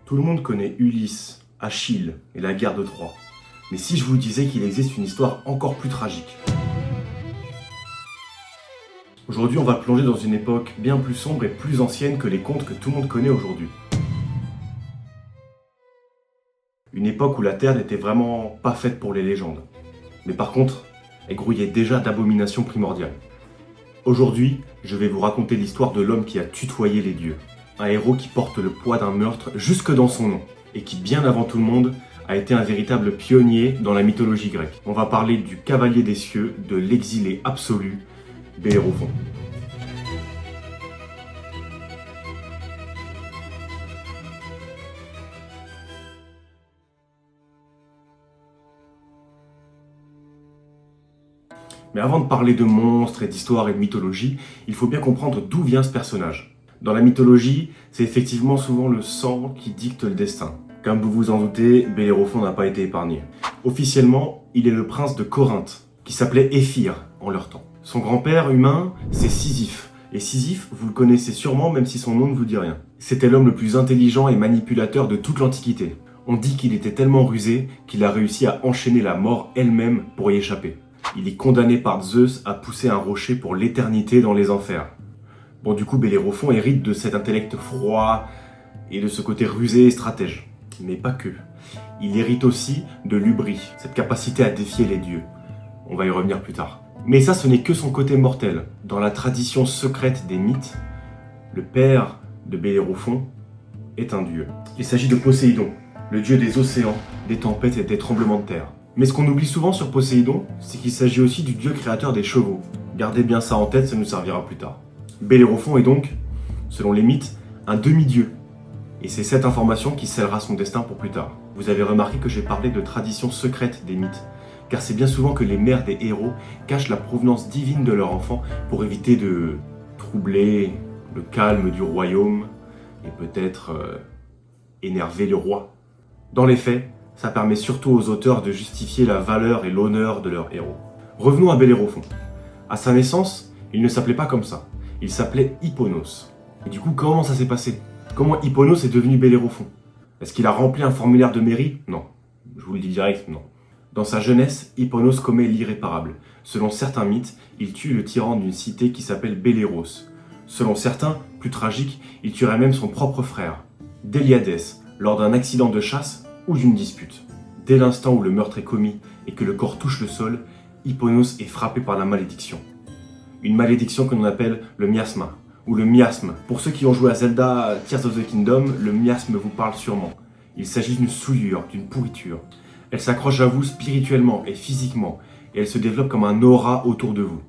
Tout le monde connaît Ulysse, Achille et la guerre de Troie. Mais si je vous disais qu'il existe une histoire encore plus tragique? Aujourd'hui, on va plonger dans une époque bien plus sombre et plus ancienne que les contes que tout le monde connaît aujourd'hui. Une époque où la Terre n'était vraiment pas faite pour les légendes. Mais par contre, elle grouillait déjà d'abominations primordiales. Aujourd'hui, je vais vous raconter l'histoire de l'homme qui a tutoyé les dieux. Un héros qui porte le poids d'un meurtre jusque dans son nom, et qui, bien avant tout le monde, a été un véritable pionnier dans la mythologie grecque. On va parler du cavalier des cieux, de l'exilé absolu, Bellérophon. Mais avant de parler de monstres et d'histoire et de mythologie, il faut bien comprendre d'où vient ce personnage. Dans la mythologie, c'est effectivement souvent le sang qui dicte le destin. Comme vous vous en doutez, Bellérophon n'a pas été épargné. Officiellement, il est le prince de Corinthe, qui s'appelait Éphire en leur temps. Son grand-père humain, c'est Sisyphe. Et Sisyphe, vous le connaissez sûrement, même si son nom ne vous dit rien. C'était l'homme le plus intelligent et manipulateur de toute l'Antiquité. On dit qu'il était tellement rusé qu'il a réussi à enchaîner la mort elle-même pour y échapper. Il est condamné par Zeus à pousser un rocher pour l'éternité dans les enfers. Bon, du coup, Bellérophon hérite de cet intellect froid et de ce côté rusé et stratège. Mais pas que. Il hérite aussi de l'ubris, cette capacité à défier les dieux. On va y revenir plus tard. Mais ça, ce n'est que son côté mortel. Dans la tradition secrète des mythes, le père de Bellérophon est un dieu. Il s'agit de Poséidon, le dieu des océans, des tempêtes et des tremblements de terre. Mais ce qu'on oublie souvent sur Poséidon, c'est qu'il s'agit aussi du dieu créateur des chevaux. Gardez bien ça en tête, ça nous servira plus tard. Bellérophon est donc, selon les mythes, un demi-dieu. Et c'est cette information qui scellera son destin pour plus tard. Vous avez remarqué que j'ai parlé de tradition secrète des mythes, car c'est bien souvent que les mères des héros cachent la provenance divine de leur enfant pour éviter de troubler le calme du royaume et peut-être énerver le roi. Dans les faits, ça permet surtout aux auteurs de justifier la valeur et l'honneur de leurs héros. Revenons à Bellérophon. À sa naissance, il ne s'appelait pas comme ça. Il s'appelait Hipponos. Et du coup, comment ça s'est passé? Comment Hipponos est devenu Bellérophon? Est-ce qu'il a rempli un formulaire de mairie? Non. Je vous le dis direct, non. Dans sa jeunesse, Hipponos commet l'irréparable. Selon certains mythes, il tue le tyran d'une cité qui s'appelle Belléros. Selon certains, plus tragique, il tuerait même son propre frère, Déliadès, lors d'un accident de chasse ou d'une dispute. Dès l'instant où le meurtre est commis et que le corps touche le sol, Hipponos est frappé par la malédiction. Une malédiction que l'on appelle le miasma, ou le miasme. Pour ceux qui ont joué à Zelda Tears of the Kingdom, le miasme vous parle sûrement. Il s'agit d'une souillure, d'une pourriture. Elle s'accroche à vous spirituellement et physiquement, et elle se développe comme un aura autour de vous.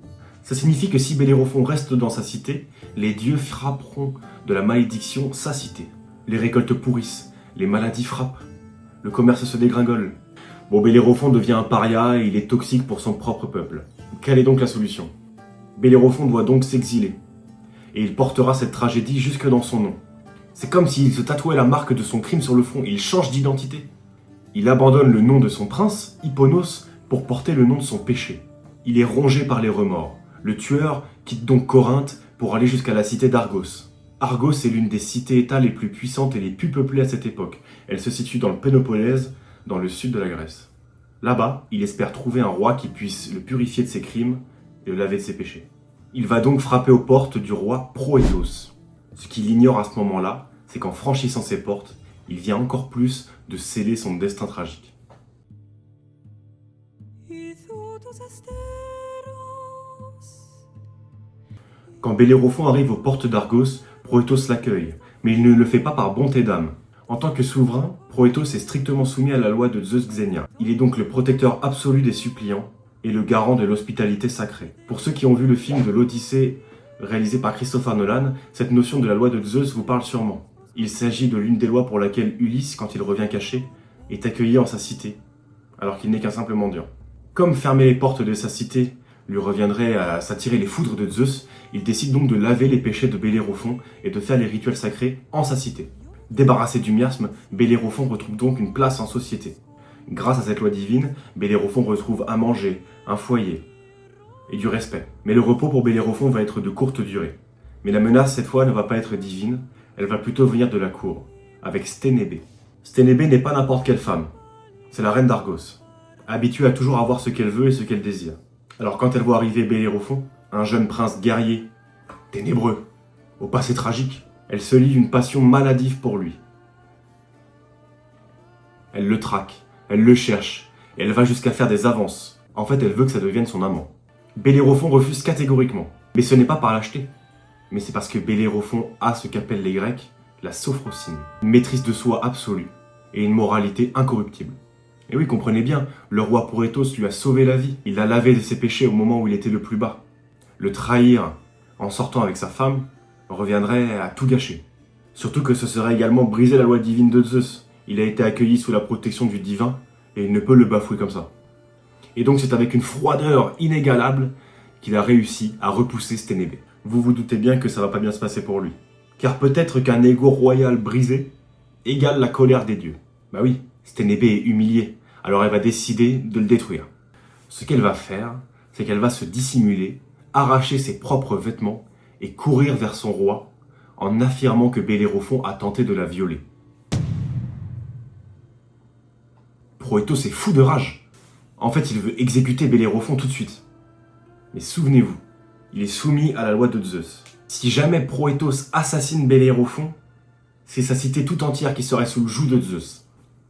Ça signifie que si Bellérophon reste dans sa cité, les dieux frapperont de la malédiction sa cité. Les récoltes pourrissent, les maladies frappent, le commerce se dégringole. Bon, Bellérophon devient un paria et il est toxique pour son propre peuple. Quelle est donc la solution? Bellérophon doit donc s'exiler. Et il portera cette tragédie jusque dans son nom. C'est comme s'il se tatouait la marque de son crime sur le front et il change d'identité. Il abandonne le nom de son prince, Hipponos, pour porter le nom de son péché. Il est rongé par les remords. Le tueur quitte donc Corinthe pour aller jusqu'à la cité d'Argos. Argos est l'une des cités-états les plus puissantes et les plus peuplées à cette époque. Elle se situe dans le Péloponnèse, dans le sud de la Grèce. Là-bas, il espère trouver un roi qui puisse le purifier de ses crimes et le laver de ses péchés. Il va donc frapper aux portes du roi Proétos. Ce qu'il ignore à ce moment-là, c'est qu'en franchissant ses portes, il vient encore plus de sceller son destin tragique. Quand Bellérophon arrive aux portes d'Argos, Proétos l'accueille, mais il ne le fait pas par bonté d'âme. En tant que souverain, Proétos est strictement soumis à la loi de Zeus Xenia. Il est donc le protecteur absolu des suppliants et le garant de l'hospitalité sacrée. Pour ceux qui ont vu le film de l'Odyssée réalisé par Christopher Nolan, cette notion de la loi de Zeus vous parle sûrement. Il s'agit de l'une des lois pour laquelle Ulysse, quand il revient caché, est accueilli en sa cité, alors qu'il n'est qu'un simple mendiant. Comme fermer les portes de sa cité lui reviendrait à s'attirer les foudres de Zeus, il décide donc de laver les péchés de Bellérophon et de faire les rituels sacrés en sa cité. Débarrassé du miasme, Bellérophon retrouve donc une place en société. Grâce à cette loi divine, Bellérophon retrouve à manger, un foyer et du respect. Mais le repos pour Bellérophon va être de courte durée. Mais la menace, cette fois, ne va pas être divine, elle va plutôt venir de la cour, avec Sténébé. Sténébé n'est pas n'importe quelle femme, c'est la reine d'Argos, habituée à toujours avoir ce qu'elle veut et ce qu'elle désire. Alors quand elle voit arriver Bellérophon, un jeune prince guerrier, ténébreux, au passé tragique, elle se lie d'une passion maladive pour lui. Elle le traque, elle le cherche, et elle va jusqu'à faire des avances. En fait, elle veut que ça devienne son amant. Bellérophon refuse catégoriquement, mais ce n'est pas par lâcheté. Mais c'est parce que Bellérophon a ce qu'appellent les Grecs la sophrosine, une maîtrise de soi absolue et une moralité incorruptible. Et oui, comprenez bien, le roi Porethos lui a sauvé la vie, il l'a lavé de ses péchés au moment où il était le plus bas. Le trahir en sortant avec sa femme reviendrait à tout gâcher. Surtout que ce serait également briser la loi divine de Zeus. Il a été accueilli sous la protection du divin et il ne peut le bafouer comme ça. Et donc c'est avec une froideur inégalable qu'il a réussi à repousser Sténébé. Vous vous doutez bien que ça va pas bien se passer pour lui. Car peut-être qu'un ego royal brisé égale la colère des dieux. Bah oui, Sténébé est humiliée, alors elle va décider de le détruire. Ce qu'elle va faire, c'est qu'elle va se dissimuler, arracher ses propres vêtements et courir vers son roi en affirmant que Bellérophon a tenté de la violer. Porethos est fou de rage. En fait, il veut exécuter Bellérophon tout de suite. Mais souvenez-vous, il est soumis à la loi de Zeus. Si jamais Porethos assassine Bellérophon, c'est sa cité tout entière qui serait sous le joug de Zeus.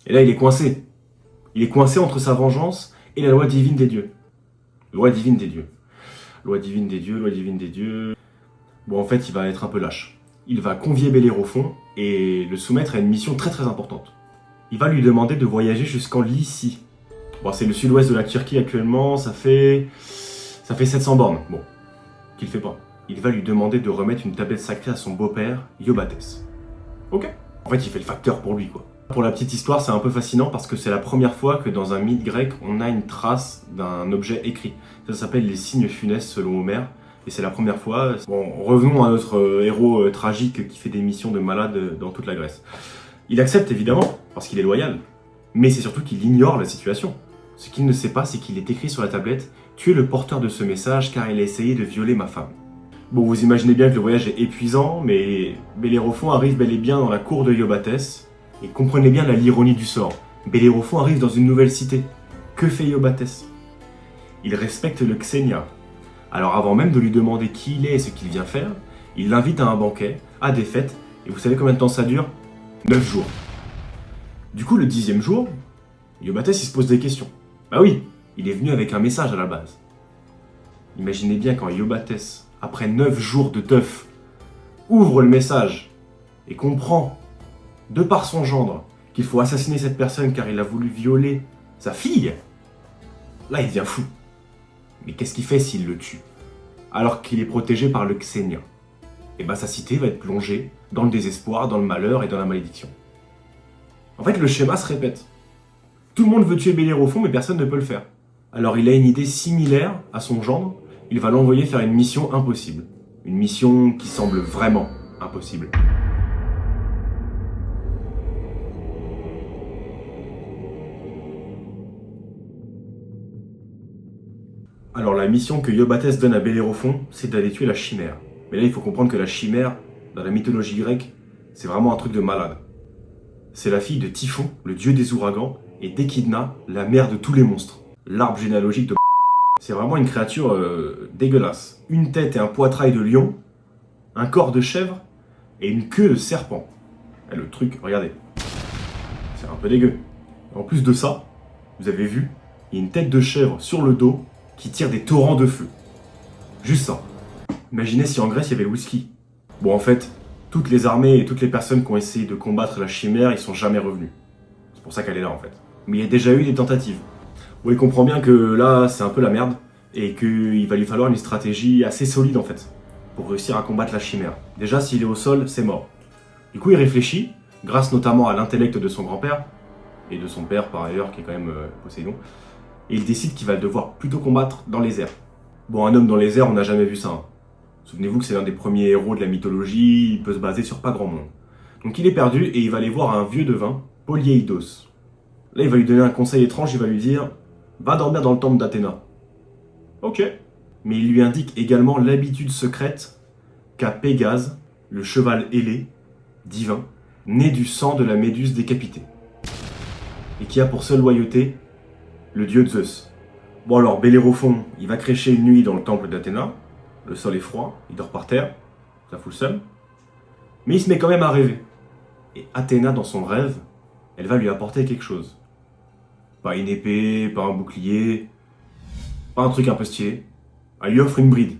Et là, il est coincé. Il est coincé entre sa vengeance et la loi divine des dieux. Loi divine des dieux. Loi divine des dieux, loi divine des dieux... Bon, en fait, il va être un peu lâche. Il va convier Bellérophon et le soumettre à une mission très très importante. Il va lui demander de voyager jusqu'en Lycie. Bon, c'est le sud-ouest de la Turquie actuellement, ça fait 700 bornes. Bon, qu'il fait pas. Il va lui demander de remettre une tablette sacrée à son beau-père, Iobates. Ok. En fait, il fait le facteur pour lui, quoi. Pour la petite histoire, c'est un peu fascinant parce que c'est la première fois que dans un mythe grec, on a une trace d'un objet écrit. Ça s'appelle les signes funestes selon Homère. Et c'est la première fois. Bon, revenons à notre héros tragique qui fait des missions de malade dans toute la Grèce. Il accepte évidemment, parce qu'il est loyal. Mais c'est surtout qu'il ignore la situation. Ce qu'il ne sait pas, c'est qu'il est écrit sur la tablette « Tu es le porteur de ce message car il a essayé de violer ma femme ». Bon, vous imaginez bien que le voyage est épuisant, mais Bellérophon arrive bel et bien dans la cour de Iobates. Et comprenez bien l'ironie du sort. Bellérophon arrive dans une nouvelle cité. Que fait Iobates? Il respecte le Xenia. Alors avant même de lui demander qui il est et ce qu'il vient faire, il l'invite à un banquet, à des fêtes, et vous savez combien de temps ça dure? 9 jours. Du coup, le 10e jour, Iobates il se pose des questions. Bah oui, il est venu avec un message à la base. Imaginez bien quand Iobates, après 9 jours de teuf, ouvre le message et comprend, de par son gendre, qu'il faut assassiner cette personne car il a voulu violer sa fille. Là, il devient fou. Mais qu'est-ce qu'il fait s'il le tue? Alors qu'il est protégé par le Xenia. Et bah sa cité va être plongée dans le désespoir, dans le malheur et dans la malédiction. En fait, le schéma se répète. Tout le monde veut tuer Bellérophon, mais personne ne peut le faire. Alors il a une idée similaire à son gendre, il va l'envoyer faire une mission impossible. Une mission qui semble vraiment impossible. Alors la mission que Iobates donne à Bellérophon, c'est d'aller tuer la chimère. Mais là il faut comprendre que la chimère, dans la mythologie grecque, c'est vraiment un truc de malade. C'est la fille de Typhon, le dieu des ouragans, et d'Échidna, la mère de tous les monstres. L'arbre généalogique de... C'est vraiment une créature dégueulasse. Une tête et un poitrail de lion, un corps de chèvre et une queue de serpent. Et le truc, regardez, c'est un peu dégueu. En plus de ça, vous avez vu, il y a une tête de chèvre sur le dos qui tire des torrents de feu. Juste ça. Imaginez si en Grèce il y avait le whisky. Bon en fait, toutes les armées et toutes les personnes qui ont essayé de combattre la chimère, ils sont jamais revenus. C'est pour ça qu'elle est là en fait. Mais il y a déjà eu des tentatives. Bon, il comprend bien que là c'est un peu la merde et qu'il va lui falloir une stratégie assez solide en fait pour réussir à combattre la chimère. Déjà s'il est au sol, c'est mort. Du coup il réfléchit, grâce notamment à l'intellect de son grand-père et de son père par ailleurs qui est quand même Poséidon. Et il décide qu'il va devoir plutôt combattre dans les airs. Bon, un homme dans les airs, on n'a jamais vu ça. Hein. Souvenez-vous que c'est l'un des premiers héros de la mythologie, il peut se baser sur pas grand monde. Donc il est perdu et il va aller voir un vieux devin, Polyeidos. Là, il va lui donner un conseil étrange, il va lui dire « Va dormir dans le temple d'Athéna ». Ok. Mais il lui indique également l'habitude secrète qu'a Pégase, le cheval ailé, divin, né du sang de la Méduse décapitée, et qui a pour seule loyauté le dieu Zeus. Bon alors, Bellérophon, il va crécher une nuit dans le temple d'Athéna, le sol est froid, il dort par terre, ça fout le seum, mais il se met quand même à rêver. Et Athéna, dans son rêve, elle va lui apporter quelque chose. Pas une épée, pas un bouclier, pas un truc un peu stylé. Elle lui offre une bride.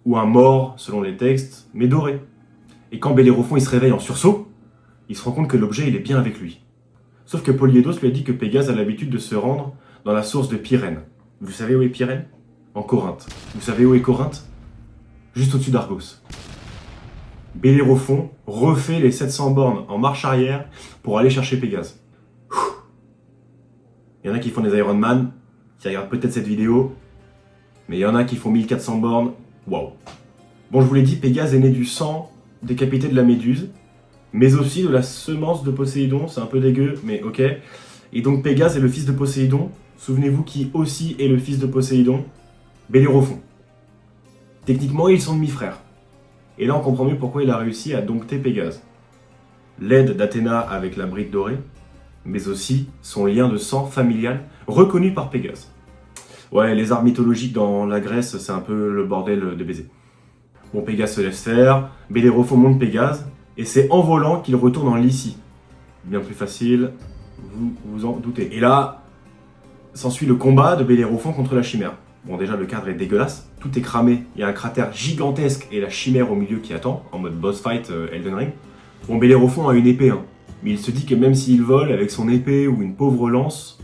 Ou un mort, selon les textes, mais doré. Et quand Bellérophon il se réveille en sursaut, il se rend compte que l'objet il est bien avec lui. Sauf que Polyédos lui a dit que Pégase a l'habitude de se rendre dans la source de Pyrène. Vous savez où est Pyrène? En Corinthe. Vous savez où est Corinthe? Juste au-dessus d'Argos. Bellérophon refait les 700 bornes en marche arrière pour aller chercher Pégase. Il y en a qui font des Ironman, qui regardent peut-être cette vidéo, mais il y en a qui font 1400 bornes, waouh. Bon, je vous l'ai dit, Pégase est né du sang décapité de la Méduse, mais aussi de la semence de Poséidon, c'est un peu dégueu, mais ok. Et donc Pégase est le fils de Poséidon, souvenez-vous qui aussi est le fils de Poséidon? Bellérophon. Techniquement, ils sont demi-frères. Et là, on comprend mieux pourquoi il a réussi à dompter Pégase. L'aide d'Athéna avec la bride dorée, mais aussi son lien de sang familial reconnu par Pégase. Ouais, les arts mythologiques dans la Grèce, c'est un peu le bordel de baiser. Bon, Pégase se laisse faire, Bellérophon monte Pégase, et c'est en volant qu'il retourne en Lycie. Bien plus facile, vous vous en doutez. Et là, s'ensuit le combat de Bellérophon contre la chimère. Bon, déjà, le cadre est dégueulasse, tout est cramé, il y a un cratère gigantesque et la chimère au milieu qui attend, en mode boss fight Elden Ring. Bon, Bellérophon a une épée, hein, mais il se dit que même s'il vole avec son épée ou une pauvre lance,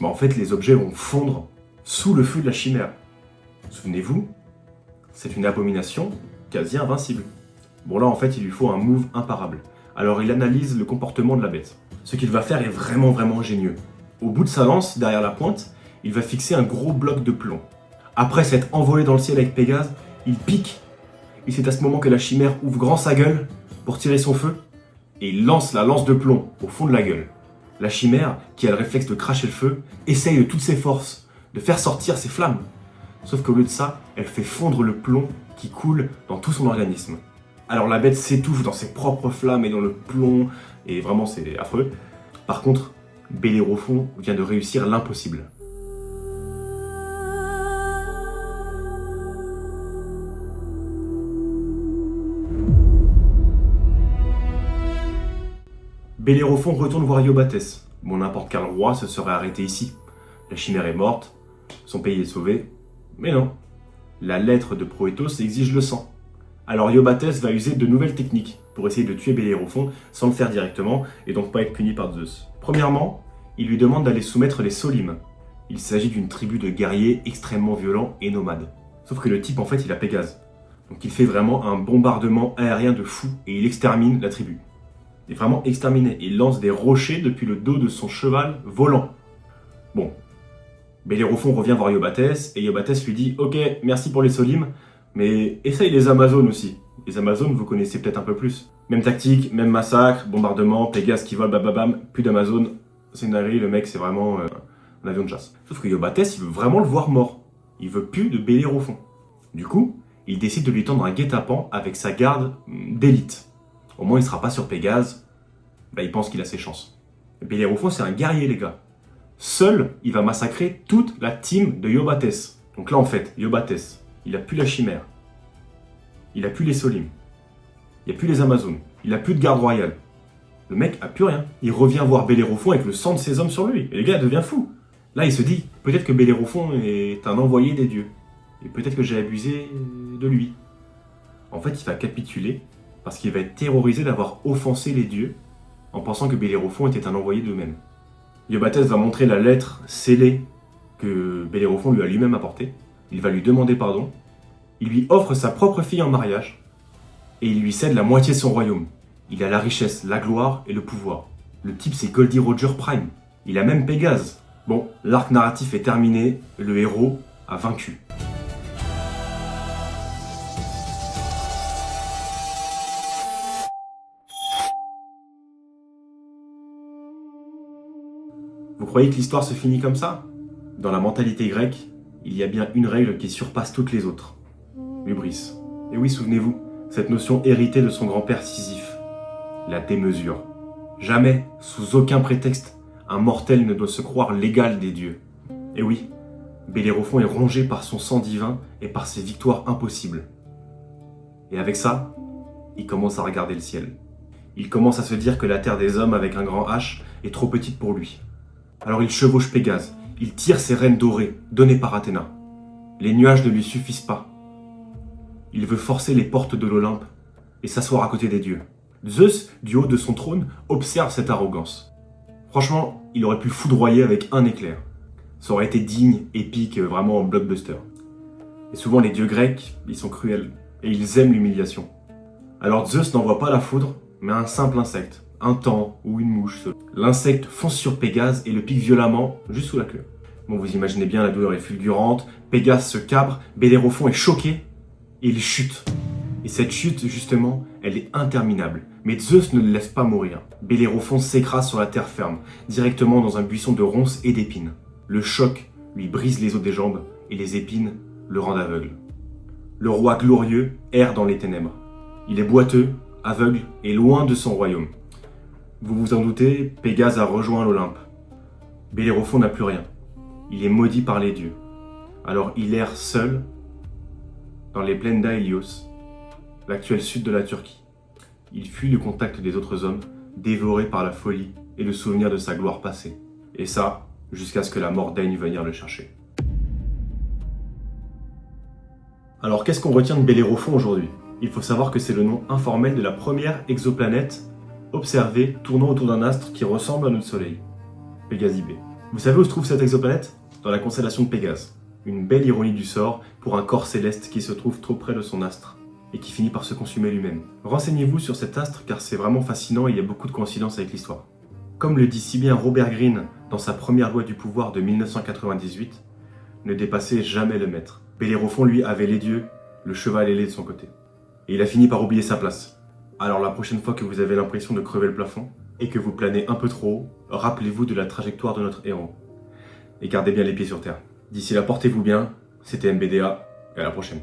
bah en fait, les objets vont fondre sous le feu de la chimère. Souvenez-vous, c'est une abomination quasi invincible. Bon, là, en fait, il lui faut un move imparable. Alors, il analyse le comportement de la bête. Ce qu'il va faire est vraiment, vraiment ingénieux. Au bout de sa lance, derrière la pointe, il va fixer un gros bloc de plomb. Après s'être envolé dans le ciel avec Pégase, il pique. Et c'est à ce moment que la chimère ouvre grand sa gueule pour tirer son feu, et il lance la lance de plomb au fond de la gueule. La chimère, qui a le réflexe de cracher le feu, essaye de toutes ses forces de faire sortir ses flammes. Sauf qu'au lieu de ça, elle fait fondre le plomb qui coule dans tout son organisme. Alors la bête s'étouffe dans ses propres flammes et dans le plomb, et vraiment c'est affreux. Par contre, Bellérophon vient de réussir l'impossible. Bellérophon retourne voir Iobates. Bon, n'importe quel roi se serait arrêté ici. La chimère est morte, son pays est sauvé. Mais non, la lettre de Proétos exige le sang. Alors Iobates va user de nouvelles techniques pour essayer de tuer Bellérophon sans le faire directement et donc pas être puni par Zeus. Premièrement, il lui demande d'aller soumettre les Solimes. Il s'agit d'une tribu de guerriers extrêmement violents et nomades. Sauf que le type en fait il a Pégase. Donc il fait vraiment un bombardement aérien de fou et il extermine la tribu. Il est vraiment exterminé. Il lance des rochers depuis le dos de son cheval volant. Bon, Bellérophon revient voir Iobates et Iobates lui dit « Ok, merci pour les Solimes, mais essaye les Amazones aussi. Les Amazones, vous connaissez peut-être un peu plus. Même tactique, même massacre, bombardement, Pégase qui vole, bababam, plus d'Amazones. C'est une dinguerie, le mec c'est vraiment un avion de chasse. » Sauf que Iobates, il veut vraiment le voir mort. Il veut plus de Bellérophon. Du coup, il décide de lui tendre un guet-apens avec sa garde d'élite. Au moins, il ne sera pas sur Pégase. Bah, il pense qu'il a ses chances. Bellérophon, c'est un guerrier, les gars. Seul, il va massacrer toute la team de Iobates. Donc là, en fait, Iobates, il n'a plus la chimère. Il n'a plus les Solimes. Il n'y a plus les Amazones. Il n'a plus de garde royale. Le mec a plus rien. Il revient voir Bellérophon avec le sang de ses hommes sur lui. Et le gars devient fou. Là, il se dit, peut-être que Bellérophon est un envoyé des dieux. Et peut-être que j'ai abusé de lui. En fait, il va capituler parce qu'il va être terrorisé d'avoir offensé les dieux en pensant que Bellérophon était un envoyé d'eux-mêmes. Iobates va montrer la lettre scellée que Bellérophon lui a lui-même apportée. Il va lui demander pardon. Il lui offre sa propre fille en mariage et il lui cède la moitié de son royaume. Il a la richesse, la gloire et le pouvoir. Le type, c'est Goldie Roger Prime. Il a même Pégase. Bon, l'arc narratif est terminé, le héros a vaincu. Vous croyez que l'histoire se finit comme ça? Dans la mentalité grecque, il y a bien une règle qui surpasse toutes les autres. Hubris. Et oui, souvenez-vous, cette notion héritée de son grand-père Sisyphe, la démesure. Jamais, sous aucun prétexte, un mortel ne doit se croire l'égal des dieux. Et oui, Bellérophon est rongé par son sang divin et par ses victoires impossibles. Et avec ça, il commence à regarder le ciel. Il commence à se dire que la terre des hommes avec un grand H est trop petite pour lui. Alors il chevauche Pégase, il tire ses rênes dorées, données par Athéna. Les nuages ne lui suffisent pas. Il veut forcer les portes de l'Olympe et s'asseoir à côté des dieux. Zeus, du haut de son trône, observe cette arrogance. Franchement, il aurait pu le foudroyer avec un éclair. Ça aurait été digne, épique, vraiment blockbuster. Et souvent les dieux grecs, ils sont cruels et ils aiment l'humiliation. Alors Zeus n'envoie pas la foudre, mais un simple insecte, un taon ou une mouche. L'insecte fonce sur Pégase et le pique violemment, juste sous la queue. Bon, vous imaginez bien, la douleur est fulgurante, Pégase se cabre, Bellérophon est choqué et il chute. Et cette chute, justement, elle est interminable. Mais Zeus ne le laisse pas mourir. Bellérophon s'écrase sur la terre ferme, directement dans un buisson de ronces et d'épines. Le choc lui brise les os des jambes et les épines le rendent aveugle. Le roi glorieux erre dans les ténèbres. Il est boiteux, aveugle et loin de son royaume. Vous vous en doutez, Pégase a rejoint l'Olympe. Bellérophon n'a plus rien. Il est maudit par les dieux. Alors il erre seul dans les plaines d'Aélios, l'actuel sud de la Turquie. Il fuit le contact des autres hommes, dévoré par la folie et le souvenir de sa gloire passée. Et ça, jusqu'à ce que la mort daigne venir le chercher. Alors qu'est-ce qu'on retient de Bellérophon aujourd'hui? Il faut savoir que c'est le nom informel de la première exoplanète observée tournant autour d'un astre qui ressemble à notre Soleil, Pégasi B. Vous savez où se trouve cette exoplanète? Dans la constellation de Pégase. Une belle ironie du sort pour un corps céleste qui se trouve trop près de son astre et qui finit par se consumer lui-même. Renseignez-vous sur cet astre car c'est vraiment fascinant et il y a beaucoup de coïncidences avec l'histoire. Comme le dit si bien Robert Greene dans sa première loi du pouvoir de 1998, ne dépassez jamais le maître. Bellérophon, lui, avait les dieux, le cheval ailé de son côté. Et il a fini par oublier sa place. Alors la prochaine fois que vous avez l'impression de crever le plafond et que vous planez un peu trop haut, rappelez-vous de la trajectoire de notre héros. Et gardez bien les pieds sur terre. D'ici là, portez-vous bien, c'était MBDA, et à la prochaine.